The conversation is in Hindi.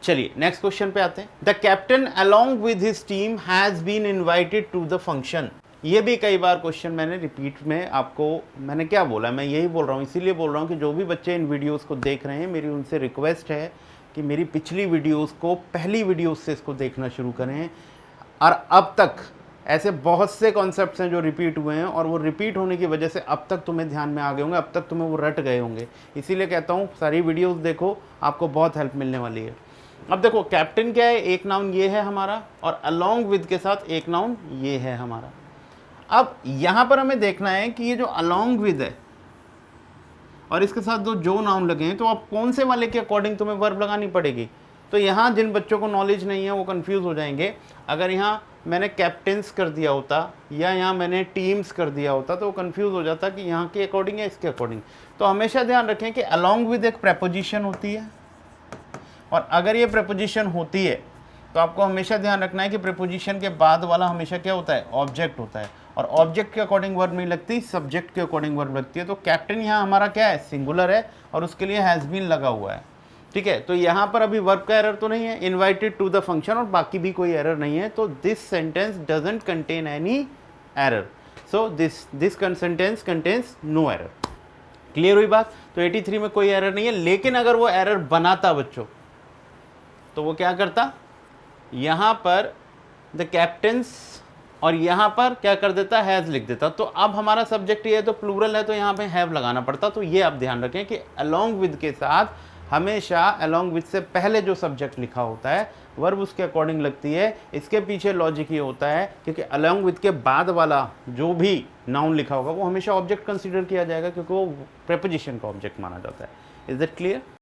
चलिए नेक्स्ट क्वेश्चन पे आते हैं। The captain along with his team has been invited to the function. ये भी कई बार क्वेश्चन मैंने रिपीट में आपको मैंने क्या बोला, मैं यही बोल रहा हूँ, इसीलिए बोल रहा हूँ कि जो भी बच्चे इन वीडियोस को देख रहे हैं, मेरी उनसे रिक्वेस्ट है कि मेरी पिछली वीडियोस को पहली वीडियोस से इसको देखना शुरू करें। और अब तक ऐसे बहुत से कॉन्सेप्ट्स हैं जो रिपीट हुए हैं, और वो रिपीट होने की वजह से अब तक तुम्हें ध्यान में आ गए होंगे, अब तक तुम्हें वो रट गए होंगे। इसीलिए कहता हूँ सारी वीडियोस देखो, आपको बहुत हेल्प मिलने वाली है। अब देखो कैप्टन क्या है, एक नाउन ये है हमारा, और अलोंग विद के साथ एक नाउन ये है हमारा। अब यहाँ पर हमें देखना है कि ये जो अलोंग विद है और इसके साथ जो नाउन लगे हैं, तो अब कौन से वाले के अकॉर्डिंग तुम्हें वर्ब लगानी पड़ेगी। तो यहाँ जिन बच्चों को नॉलेज नहीं है वो कंफ्यूज हो जाएंगे। अगर यहाँ मैंने कैप्टन्स कर दिया होता या यहाँ मैंने टीम्स कर दिया होता तो वो कंफ्यूज हो जाता कि यहाँ के अकॉर्डिंग या इसके अकॉर्डिंग। तो हमेशा ध्यान रखें कि अलोंग विद एक प्रेपोजिशन होती है, और अगर ये प्रेपोजिशन होती है तो आपको हमेशा ध्यान रखना है कि प्रेपोजिशन के बाद वाला हमेशा क्या होता है, ऑब्जेक्ट होता है, और ऑब्जेक्ट के अकॉर्डिंग वर्ब नहीं लगती, सब्जेक्ट के अकॉर्डिंग वर्ब लगती है। तो कैप्टन यहाँ हमारा क्या है, सिंगुलर है, और उसके लिए हैज़ बीन लगा हुआ है। ठीक है, तो यहाँ पर अभी वर्ब का एरर तो नहीं है, इन्वाइटेड टू द फंक्शन, और बाकी भी कोई एरर नहीं है। तो this sentence doesn't contain any error, so this sentence contains no error. Clear हुई बात। तो 83 में कोई एरर नहीं है, लेकिन अगर वो एरर बनाता बच्चों तो वो क्या करता, यहाँ पर द कैप्टन्स और यहाँ पर क्या कर देता, हैज़ लिख देता। तो अब हमारा सब्जेक्ट ये है तो प्लूरल है, तो यहाँ पे हैव लगाना पड़ता। तो ये आप ध्यान रखें कि अलोंग विद के साथ हमेशा अलोंग विद से पहले जो सब्जेक्ट लिखा होता है वर्ब उसके अकॉर्डिंग लगती है। इसके पीछे लॉजिक ये होता है क्योंकि अलोंग विद के बाद वाला जो भी नाउन लिखा होगा वो हमेशा ऑब्जेक्ट कंसीडर किया जाएगा, क्योंकि वो प्रेपोजिशन का ऑब्जेक्ट माना जाता है। Is that clear?